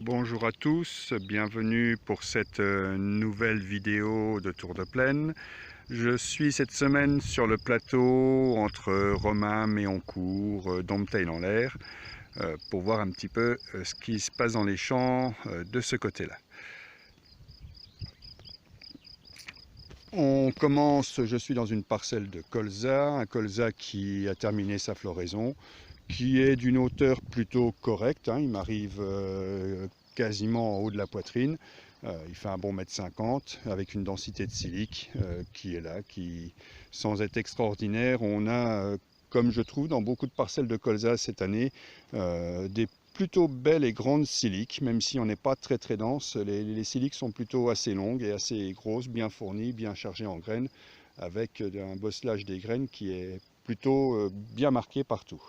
Bonjour à tous, bienvenue pour cette nouvelle vidéo de Tour de Plaine. Je suis cette semaine sur le plateau entre Romain, Méhoncourt, Dompteil-en-l'Air pour voir un petit peu ce qui se passe dans les champs de ce côté-là. On commence, je suis dans une parcelle de colza, un colza qui a terminé sa floraison, qui est d'une hauteur plutôt correcte, il m'arrive quasiment en haut de la poitrine. Il fait un bon 1,50 m avec une densité de silique qui est là, qui sans être extraordinaire. On a, comme je trouve dans beaucoup de parcelles de colza cette année, des plutôt belles et grandes siliques, même si on n'est pas très dense. Les siliques sont plutôt assez longues et assez grosses, bien fournies, bien chargées en graines, avec un bosselage des graines qui est plutôt bien marqué partout.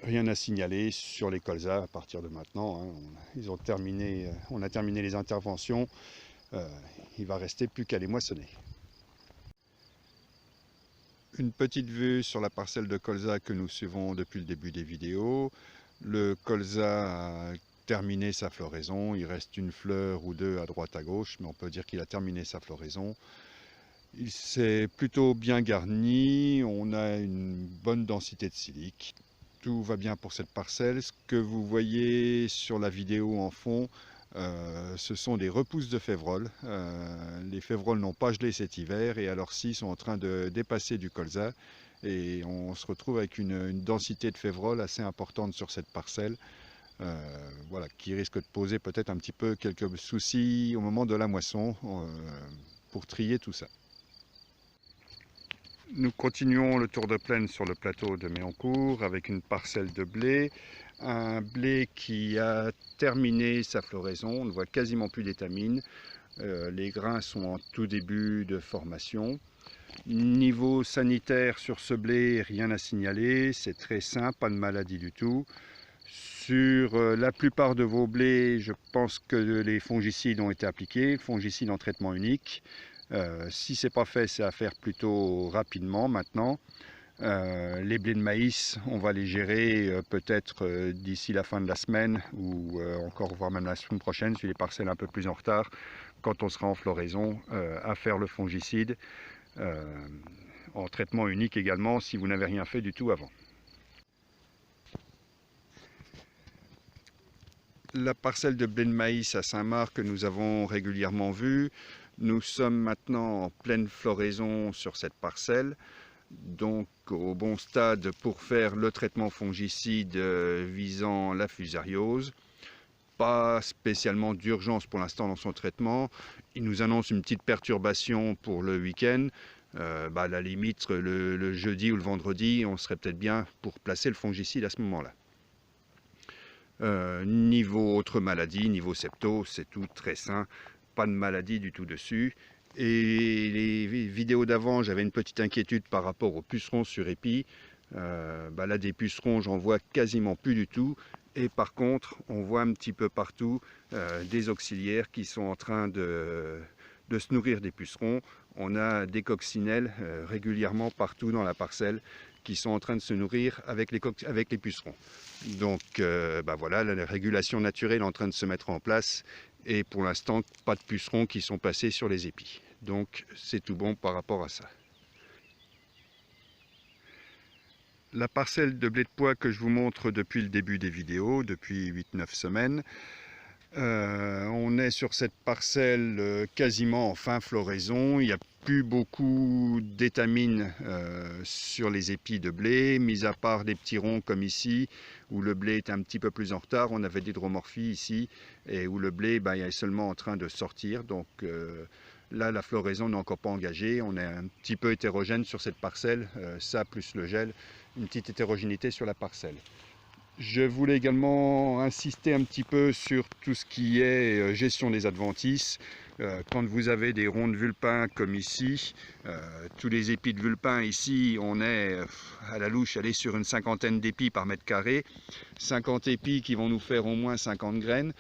Rien à signaler sur les colzas à partir de maintenant. On a terminé les interventions. Il va rester plus qu'à les moissonner. Une petite vue sur la parcelle de colza que nous suivons depuis le début des vidéos. Le colza a terminé sa floraison. Il reste une fleur ou deux à droite à gauche, mais on peut dire qu'il a terminé sa floraison. Il s'est plutôt bien garni. On a une bonne densité de silique. Tout va bien pour cette parcelle. Ce que vous voyez sur la vidéo en fond, ce sont des repousses de févroles. Les févroles n'ont pas gelé cet hiver et alors ci sont en train de dépasser du colza et on se retrouve avec une densité de févroles assez importante sur cette parcelle, voilà, qui risque de poser peut-être un petit peu quelques soucis au moment de la moisson pour trier tout ça. Nous continuons le tour de plaine sur le plateau de Méhoncourt avec une parcelle de blé. Un blé qui a terminé sa floraison, on ne voit quasiment plus d'étamines. Les grains sont en tout début de formation. Niveau sanitaire sur ce blé, rien à signaler, c'est très sain, pas de maladie du tout. Sur la plupart de vos blés, je pense que les fongicides ont été appliqués, fongicides en traitement unique. Si ce n'est pas fait, c'est à faire plutôt rapidement maintenant. Les blés de maïs, on va les gérer peut-être d'ici la fin de la semaine ou encore voire même la semaine prochaine sur les parcelles un peu plus en retard quand on sera en floraison à faire le fongicide en traitement unique également si vous n'avez rien fait du tout avant. La parcelle de blé de maïs à Saint-Marc que nous avons régulièrement vue, nous sommes maintenant en pleine floraison sur cette parcelle, donc au bon stade pour faire le traitement fongicide visant la fusariose. Pas spécialement d'urgence pour l'instant dans son traitement. Il nous annonce une petite perturbation pour le week-end. À la limite, le jeudi ou le vendredi, on serait peut-être bien pour placer le fongicide à ce moment-là. Niveau autre maladie, niveau septo, c'est tout très sain, pas de maladie du tout dessus. Et les vidéos d'avant, j'avais une petite inquiétude par rapport aux pucerons sur épi. Là, des pucerons, j'en vois quasiment plus du tout. Et par contre, on voit un petit peu partout des auxiliaires qui sont en train de se nourrir des pucerons. On a des coccinelles régulièrement partout dans la parcelle qui sont en train de se nourrir avec les pucerons. Donc voilà, la régulation naturelle est en train de se mettre en place et pour l'instant, pas de pucerons qui sont passés sur les épis. Donc c'est tout bon par rapport à ça. La parcelle de blé de pois que je vous montre depuis le début des vidéos, depuis 8-9 semaines, on est sur cette parcelle quasiment en fin floraison. Il n'y a plus beaucoup d'étamines sur les épis de blé, mis à part des petits ronds comme ici, où le blé est un petit peu plus en retard. On avait d'hydromorphie ici, et où le blé est seulement en train de sortir. Donc là, la floraison n'est encore pas engagée. On est un petit peu hétérogène sur cette parcelle, ça plus le gel, une petite hétérogénéité sur la parcelle. Je voulais également insister un petit peu sur tout ce qui est gestion des adventices. Quand vous avez des ronds de vulpin comme ici, tous les épis de vulpin ici, on est à la louche, aller sur une cinquantaine d'épis par mètre carré. 50 épis qui vont nous faire au moins 50 graines,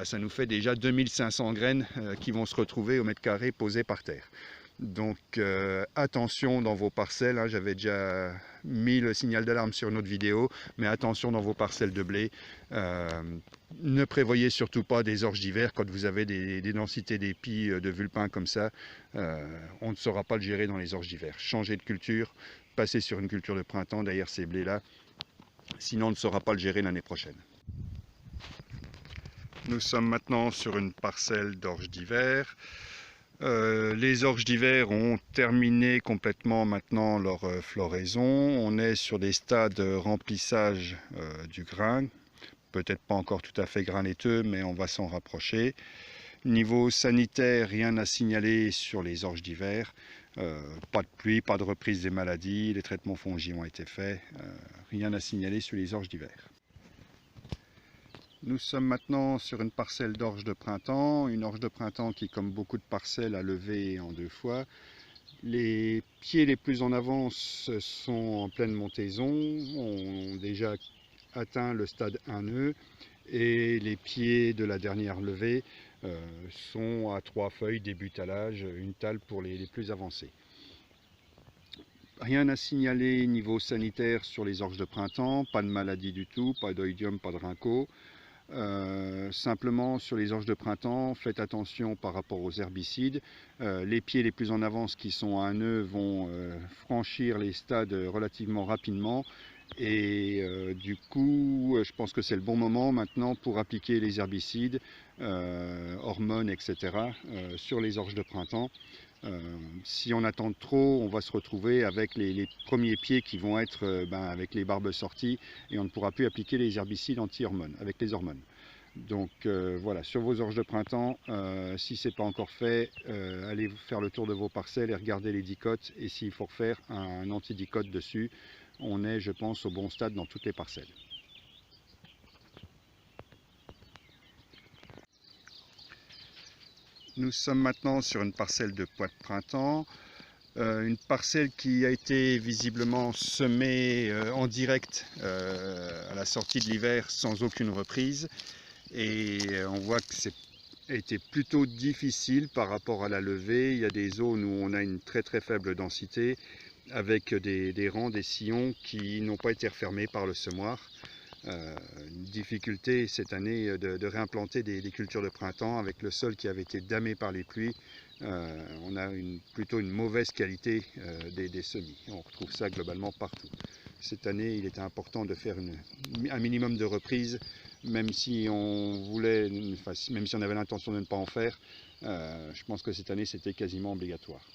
ça nous fait déjà 2500 graines qui vont se retrouver au mètre carré posées par terre. Donc attention dans vos parcelles, hein, j'avais déjà mis le signal d'alarme sur une autre vidéo, mais attention dans vos parcelles de blé. Ne prévoyez surtout pas des orges d'hiver quand vous avez des densités d'épis de vulpin comme ça. On ne saura pas le gérer dans les orges d'hiver. Changez de culture, passez sur une culture de printemps derrière ces blés-là, sinon on ne saura pas le gérer l'année prochaine. Nous sommes maintenant sur une parcelle d'orge d'hiver. Les orges d'hiver ont terminé complètement maintenant leur floraison. On est sur des stades de remplissage du grain. Peut-être pas encore tout à fait grain laiteux, mais on va s'en rapprocher. Niveau sanitaire, rien à signaler sur les orges d'hiver. Pas de pluie, pas de reprise des maladies, les traitements fongiques ont été faits. Rien à signaler sur les orges d'hiver. Nous sommes maintenant sur une parcelle d'orge de printemps, une orge de printemps qui, comme beaucoup de parcelles, a levé en 2 fois. Les pieds les plus en avance sont en pleine montaison, ont déjà atteint le stade 1 nœud, et les pieds de la dernière levée sont à 3 feuilles, début talage, une tale pour les plus avancés. Rien à signaler niveau sanitaire sur les orges de printemps, pas de maladie du tout, pas d'oïdium, pas de rinco. Simplement sur les orges de printemps, faites attention par rapport aux herbicides. Les pieds les plus en avance qui sont à 1 nœud vont franchir les stades relativement rapidement et du coup je pense que c'est le bon moment maintenant pour appliquer les herbicides, hormones, etc. Sur les orges de printemps. Si on attend trop, on va se retrouver avec les premiers pieds qui vont être avec les barbes sorties et on ne pourra plus appliquer les herbicides anti-hormones avec les hormones. Donc voilà, sur vos orges de printemps, si ce n'est pas encore fait, allez faire le tour de vos parcelles et regardez les dicotes, et s'il faut refaire un anti-dicote dessus, on est, je pense, au bon stade dans toutes les parcelles. Nous sommes maintenant sur une parcelle de pois de printemps, une parcelle qui a été visiblement semée en direct à la sortie de l'hiver sans aucune reprise, et on voit que c'est été plutôt difficile par rapport à la levée. Il y a des zones où on a une très faible densité avec des rangs, des sillons qui n'ont pas été refermés par le semoir. Une difficulté cette année de réimplanter des cultures de printemps avec le sol qui avait été damé par les pluies. On a plutôt une mauvaise qualité des semis. On retrouve ça globalement partout. Cette année, il était important de faire un minimum de reprises, même si on voulait, même si on avait l'intention de ne pas en faire. Je pense que cette année, c'était quasiment obligatoire.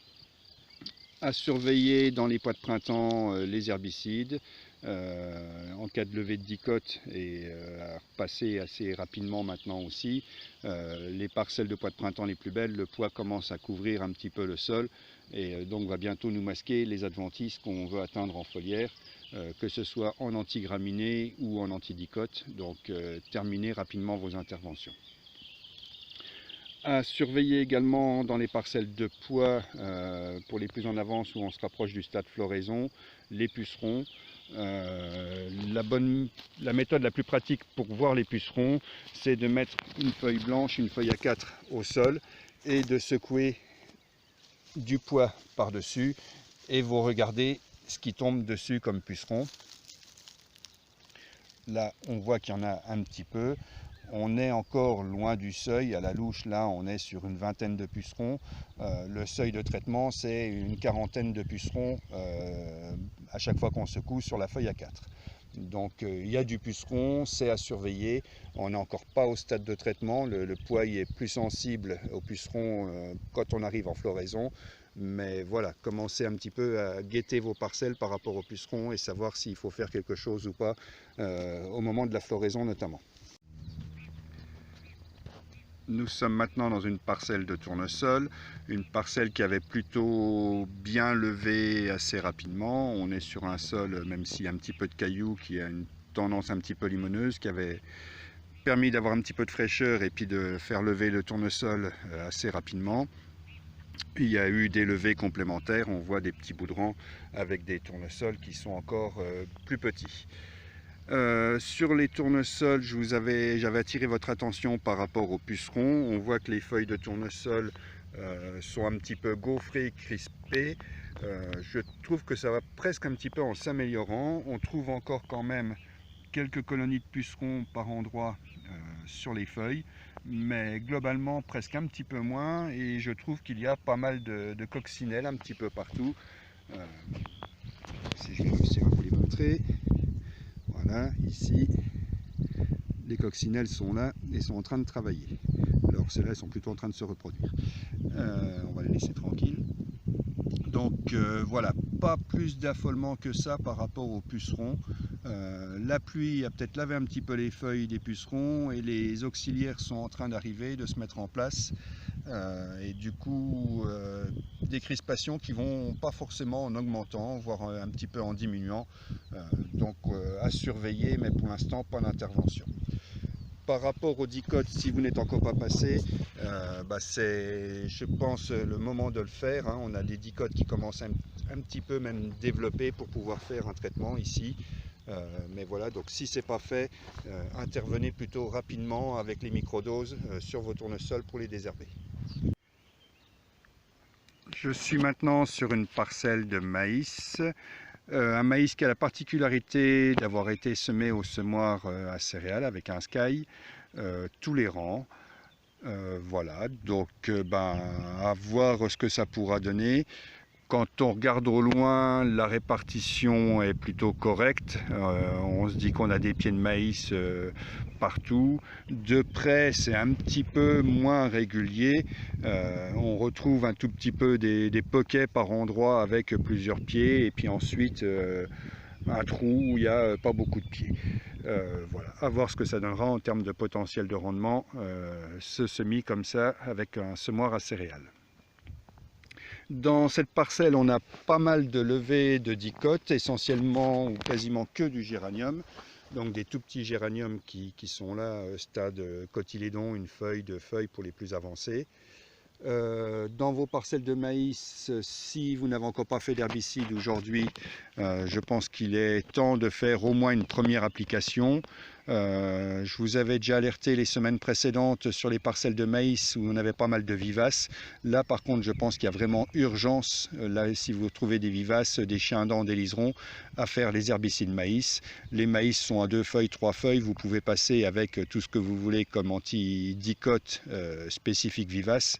À surveiller dans les pois de printemps les herbicides, en cas de levée de dicote, et à repasser assez rapidement maintenant aussi. Les parcelles de pois de printemps les plus belles, le pois commence à couvrir un petit peu le sol et donc va bientôt nous masquer les adventices qu'on veut atteindre en foliaire, que ce soit en antigraminées ou en antidicote. Donc terminez rapidement vos interventions. À surveiller également dans les parcelles de pois, pour les plus en avance où on se rapproche du stade floraison, les pucerons. La méthode la plus pratique pour voir les pucerons, c'est de mettre une feuille blanche, une feuille A4 au sol et de secouer du pois par-dessus, et vous regardez ce qui tombe dessus comme puceron. Là, on voit qu'il y en a un petit peu. On est encore loin du seuil, à la louche là on est sur une vingtaine de pucerons. Le seuil de traitement c'est une quarantaine de pucerons à chaque fois qu'on secoue sur la feuille A4. Donc il y a du puceron, c'est à surveiller. On n'est encore pas au stade de traitement, le pois est plus sensible aux pucerons quand on arrive en floraison. Mais voilà, commencez un petit peu à guetter vos parcelles par rapport aux pucerons et savoir s'il faut faire quelque chose ou pas au moment de la floraison notamment. Nous sommes maintenant dans une parcelle de tournesol, une parcelle qui avait plutôt bien levé assez rapidement. On est sur un sol, même s'il y a un petit peu de cailloux, qui a une tendance un petit peu limoneuse, qui avait permis d'avoir un petit peu de fraîcheur et puis de faire lever le tournesol assez rapidement. Il y a eu des levées complémentaires, on voit des petits bouts de rang avec des tournesols qui sont encore plus petits. Sur les tournesols, j'avais attiré votre attention par rapport aux pucerons. On voit que les feuilles de tournesol sont un petit peu gaufrés, crispés. Je trouve que ça va presque un petit peu en s'améliorant. On trouve encore quand même quelques colonies de pucerons par endroit sur les feuilles, mais globalement presque un petit peu moins, et je trouve qu'il y a pas mal de coccinelles un petit peu partout. Si je vais réussir à vous les montrer, voilà, ici, les coccinelles sont là et sont en train de travailler. Alors celles-là sont plutôt en train de se reproduire. On va les laisser tranquilles. Donc voilà, pas plus d'affolement que ça par rapport aux pucerons. La pluie a peut-être lavé un petit peu les feuilles des pucerons et les auxiliaires sont en train d'arriver, de se mettre en place. Et du coup, des crispations qui vont pas forcément en augmentant, voire un petit peu en diminuant. Donc à surveiller, mais pour l'instant pas d'intervention. Par rapport aux dicotes, si vous n'êtes encore pas passé, c'est, je pense, le moment de le faire. Hein. On a des dicotes qui commencent un petit peu même développés pour pouvoir faire un traitement ici. Mais voilà, donc si ce n'est pas fait, intervenez plutôt rapidement avec les microdoses sur vos tournesols pour les désherber. Je suis maintenant sur une parcelle de maïs. Un maïs qui a la particularité d'avoir été semé au semoir à céréales avec un sky, tous les rangs. Voilà, donc à voir ce que ça pourra donner. Quand on regarde au loin, la répartition est plutôt correcte. On se dit qu'on a des pieds de maïs partout. De près, c'est un petit peu moins régulier. On retrouve un tout petit peu des poquets par endroit avec plusieurs pieds. Et puis ensuite, un trou où il n'y a pas beaucoup de pieds. Voilà, à voir ce que ça donnera en termes de potentiel de rendement, ce semis comme ça avec un semoir à céréales. Dans cette parcelle, on a pas mal de levées de dicotes, essentiellement ou quasiment que du géranium. Donc des tout petits géraniums qui sont là, stade cotylédon, une feuille, deux feuilles pour les plus avancés. Dans vos parcelles de maïs, si vous n'avez encore pas fait d'herbicide aujourd'hui, je pense qu'il est temps de faire au moins une première application. Je vous avais déjà alerté les semaines précédentes sur les parcelles de maïs où on avait pas mal de vivaces. Là par contre je pense qu'il y a vraiment urgence, là si vous trouvez des vivaces, des chiens dents, des liserons, à faire les herbicides maïs. Les maïs sont à 2 feuilles, 3 feuilles, vous pouvez passer avec tout ce que vous voulez comme anti-dicote spécifique vivace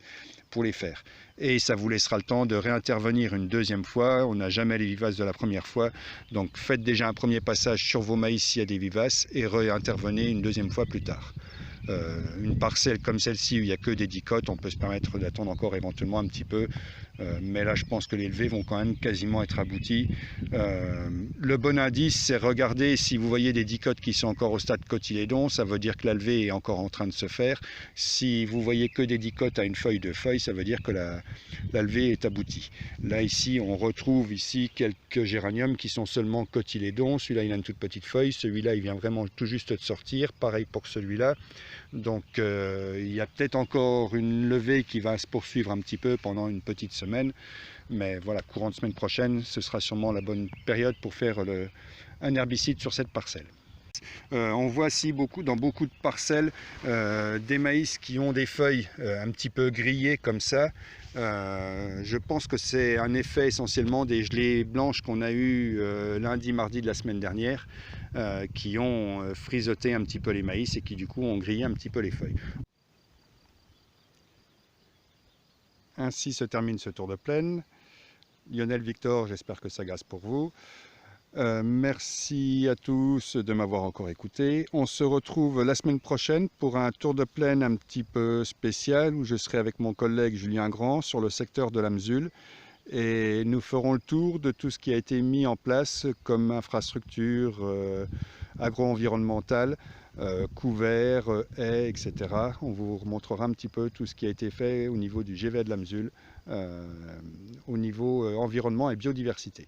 pour les faire. Et ça vous laissera le temps de réintervenir une deuxième fois. On n'a jamais les vivaces de la première fois, donc faites déjà un premier passage sur vos maïs s'il y a des vivaces et réintervenez une deuxième fois plus tard. Une parcelle comme celle-ci où il n'y a que des dicotes, on peut se permettre d'attendre encore éventuellement un petit peu, mais là je pense que les levées vont quand même quasiment être abouties. Le bon indice, c'est regarder si vous voyez des dicotes qui sont encore au stade cotylédon, ça veut dire que la levée est encore en train de se faire. Si vous voyez que des dicotes à une feuille, deux feuilles, ça veut dire que la levée est aboutie. Là ici on retrouve ici quelques géraniums qui sont seulement cotylédon. Celui-là il a une toute petite feuille, celui-là il vient vraiment tout juste de sortir, pareil pour celui-là. Donc il y a peut-être encore une levée qui va se poursuivre un petit peu pendant une petite semaine, mais voilà, courant de semaine prochaine, ce sera sûrement la bonne période pour faire un herbicide sur cette parcelle. On voit ici dans beaucoup de parcelles des maïs qui ont des feuilles un petit peu grillées comme ça. Je pense que c'est un effet essentiellement des gelées blanches qu'on a eu lundi, mardi de la semaine dernière, qui ont frisoté un petit peu les maïs et qui du coup ont grillé un petit peu les feuilles. Ainsi se termine ce tour de plaine. Lionel, Victor, j'espère que ça gaze pour vous. Merci à tous de m'avoir encore écouté. On se retrouve la semaine prochaine pour un tour de plaine un petit peu spécial où je serai avec mon collègue Julien Grand sur le secteur de la Mzule et nous ferons le tour de tout ce qui a été mis en place comme infrastructure agro-environnementale, couverts, haies, etc. On vous remontrera un petit peu tout ce qui a été fait au niveau du GVA de la Mzule, au niveau environnement et biodiversité.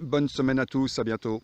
Bonne semaine à tous, à bientôt.